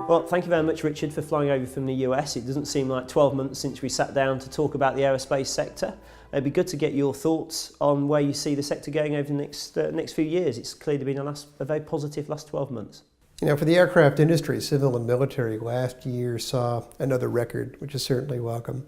Well, thank you very much, Richard, for flying over from the US. It doesn't seem like 12 months since we sat down to talk about the aerospace sector. It'd be good to get your thoughts on where you see the sector going over the next few years. It's clearly been a very positive last 12 months. You know, for the aircraft industry, civil and military, last year saw another record, which is certainly welcome.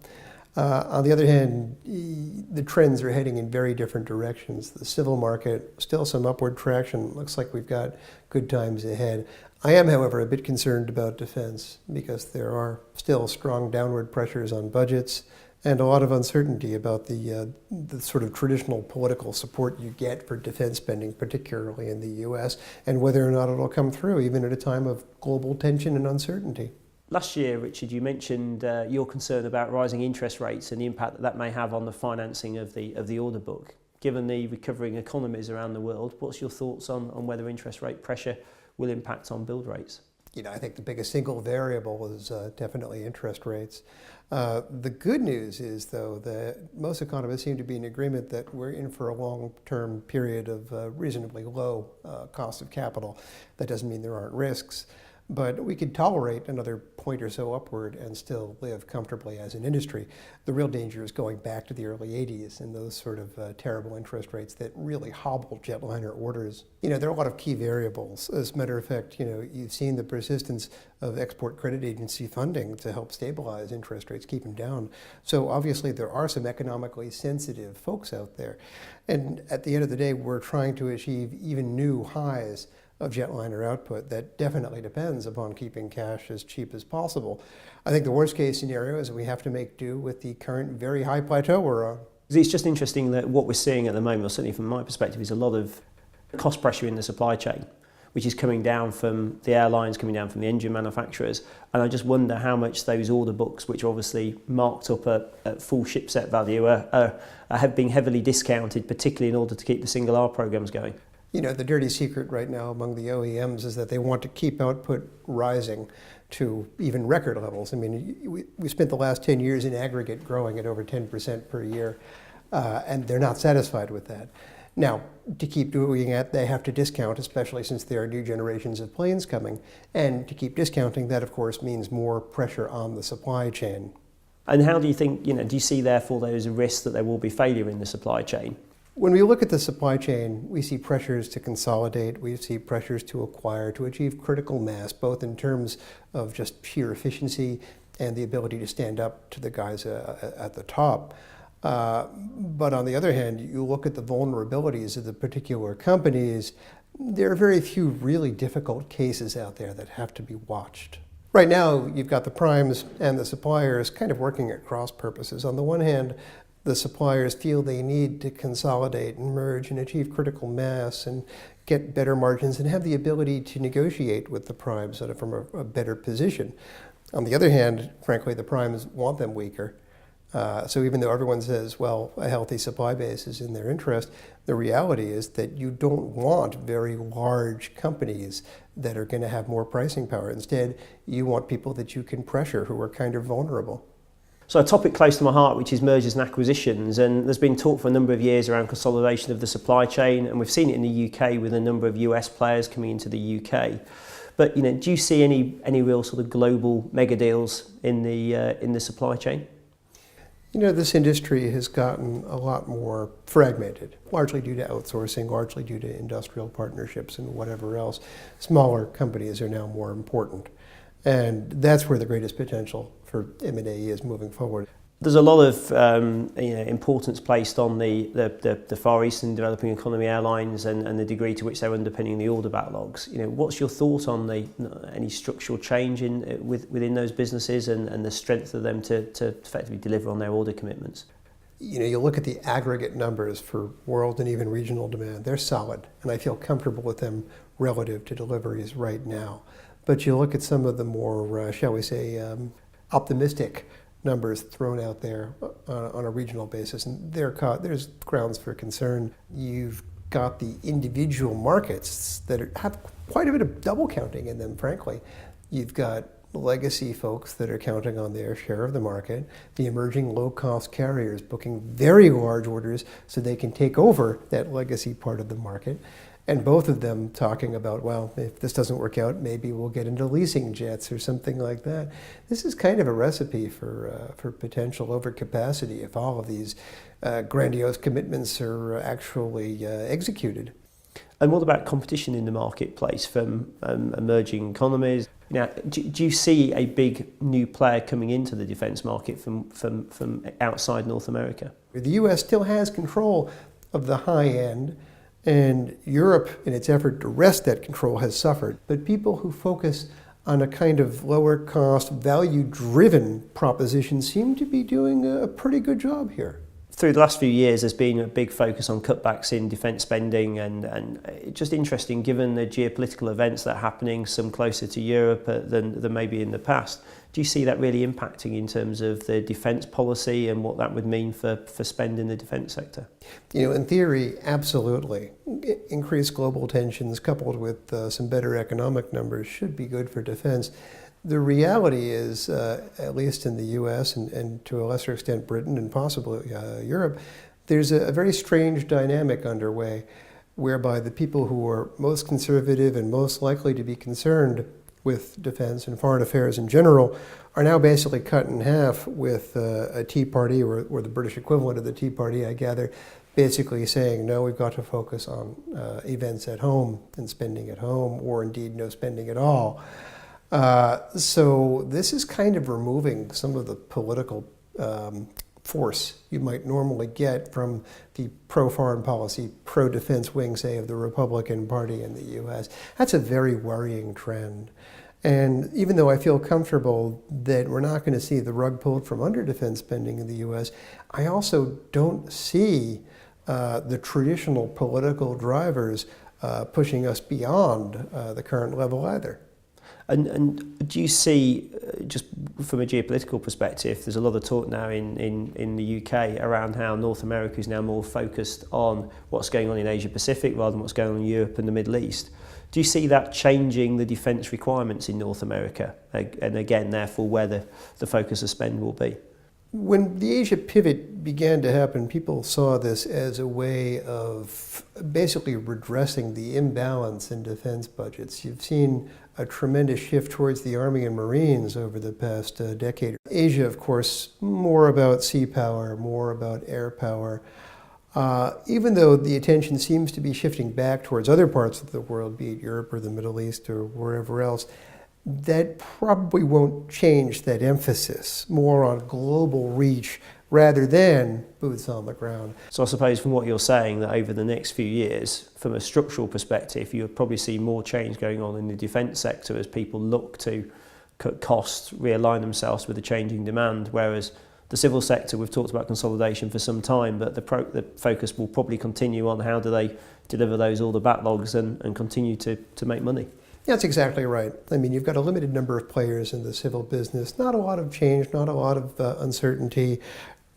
On the other hand, the trends are heading in very different directions. The civil market, still some upward traction. Looks like we've got good times ahead. I am, however, a bit concerned about defense because there are still strong downward pressures on budgets and a lot of uncertainty about the sort of traditional political support you get for defense spending, particularly in the US, and whether or not it'll come through, even at a time of global tension and uncertainty. Last year, Richard, you mentioned your concern about rising interest rates and the impact that may have on the financing of the order book. Given the recovering economies around the world, what's your thoughts on whether interest rate pressure will impact on build rates? You know, I think the biggest single variable is definitely interest rates. The good news is, though, that most economists seem to be in agreement that we're in for a long-term period of reasonably low cost of capital. That doesn't mean there aren't risks, but we could tolerate another point or so upward and still live comfortably as an industry. The real danger is going back to the early 80s and those sort of terrible interest rates that really hobbled jetliner orders. You know, there are a lot of key variables. As a matter of fact, you know, you've seen the persistence of export credit agency funding to help stabilize interest rates, keep them down. So obviously there are some economically sensitive folks out there. And at the end of the day, we're trying to achieve even new highs of jetliner output. That definitely depends upon keeping cash as cheap as possible. I think the worst case scenario is that we have to make do with the current very high plateau we're on. It's just interesting that what we're seeing at the moment, or certainly from my perspective, is a lot of cost pressure in the supply chain, which is coming down from the airlines, coming down from the engine manufacturers. And I just wonder how much those order books, which are obviously marked up at full ship set value, have been heavily discounted, particularly in order to keep the single R programs going. You know, the dirty secret right now among the OEMs is that they want to keep output rising to even record levels. I mean, we spent the last 10 years in aggregate growing at over 10% per year, and they're not satisfied with that. Now, to keep doing that, they have to discount, especially since there are new generations of planes coming. And to keep discounting, that of course means more pressure on the supply chain. And how do you think, do you see therefore there is a risk that there will be failure in the supply chain? When we look at the supply chain, we see pressures to consolidate, we see pressures to acquire, to achieve critical mass, both in terms of just sheer efficiency and the ability to stand up to the guys at the top. But on the other hand, you look at the vulnerabilities of the particular companies, there are very few really difficult cases out there that have to be watched. Right now, you've got the primes and the suppliers kind of working at cross purposes. On the one hand, the suppliers feel they need to consolidate and merge and achieve critical mass and get better margins and have the ability to negotiate with the primes from a better position. On the other hand, frankly, the primes want them weaker. So even though everyone says, well, a healthy supply base is in their interest, the reality is that you don't want very large companies that are going to have more pricing power. Instead, you want people that you can pressure who are kind of vulnerable. So a topic close to my heart, which is mergers and acquisitions, and there's been talk for a number of years around consolidation of the supply chain, and we've seen it in the UK with a number of US players coming into the UK. But do you see any real sort of global mega deals in the supply chain? You know, this industry has gotten a lot more fragmented, largely due to outsourcing, largely due to industrial partnerships and whatever else. Smaller companies are now more important. And that's where the greatest potential for M&A is moving forward. There's a lot of importance placed on the Far Eastern developing economy airlines and the degree to which they're underpinning the order backlogs. What's your thought on any structural change within those businesses and the strength of them to effectively deliver on their order commitments? You look at the aggregate numbers for world and even regional demand, they're solid, and I feel comfortable with them relative to deliveries right now. But you look at some of the more, shall we say, optimistic numbers thrown out there on a regional basis, and there's grounds for concern. You've got the individual markets that have quite a bit of double counting in them, frankly. You've got legacy folks that are counting on their share of the market, the emerging low-cost carriers booking very large orders so they can take over that legacy part of the market, and both of them talking about, well, if this doesn't work out, maybe we'll get into leasing jets or something like that. This is kind of a recipe for potential overcapacity if all of these grandiose commitments are actually executed. And what about competition in the marketplace from emerging economies? Now, do you see a big new player coming into the defence market from outside North America? The US still has control of the high end, and Europe, in its effort to wrest that control, has suffered. But people who focus on a kind of lower cost, value-driven proposition seem to be doing a pretty good job here. Through the last few years, there's been a big focus on cutbacks in defence spending, and it's just interesting, given the geopolitical events that are happening, some closer to Europe than maybe in the past. Do you see that really impacting in terms of the defence policy and what that would mean for spend in the defence sector? You know, in theory, absolutely. Increased global tensions coupled with some better economic numbers should be good for defence. The reality is, at least in the US and to a lesser extent Britain and possibly Europe, there's a very strange dynamic underway whereby the people who are most conservative and most likely to be concerned with defense and foreign affairs in general are now basically cut in half with a Tea Party, or the British equivalent of the Tea Party, I gather, basically saying, no, we've got to focus on events at home and spending at home, or indeed no spending at all. So this is kind of removing some of the political force you might normally get from the pro-foreign policy, pro-defense wing, say, of the Republican Party in the US. That's a very worrying trend. And even though I feel comfortable that we're not going to see the rug pulled from under defense spending in the US, I also don't see the traditional political drivers pushing us beyond the current level either. And do you see, just from a geopolitical perspective, there's a lot of talk now in the UK around how North America is now more focused on what's going on in Asia Pacific rather than what's going on in Europe and the Middle East. Do you see that changing the defence requirements in North America? And again, therefore, where the focus of spend will be? When the Asia pivot began to happen, people saw this as a way of basically redressing the imbalance in defense budgets. You've seen a tremendous shift towards the Army and Marines over the past decade. Asia, of course, more about sea power, more about air power. Even though the attention seems to be shifting back towards other parts of the world, be it Europe or the Middle East or wherever else, that probably won't change that emphasis, more on global reach rather than boots on the ground. So I suppose from what you're saying, that over the next few years, from a structural perspective, you'll probably see more change going on in the defence sector as people look to cut costs, realign themselves with the changing demand, whereas the civil sector, we've talked about consolidation for some time, but the focus will probably continue on how do they deliver those order backlogs and continue to make money. That's exactly right. I mean, you've got a limited number of players in the civil business, not a lot of change, not a lot of uncertainty,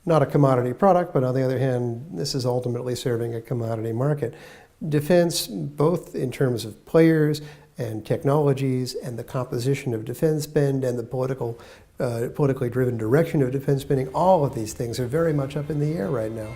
not a commodity product, but on the other hand, this is ultimately serving a commodity market. Defense, both in terms of players and technologies and the composition of defense spend and the politically driven direction of defense spending, all of these things are very much up in the air right now.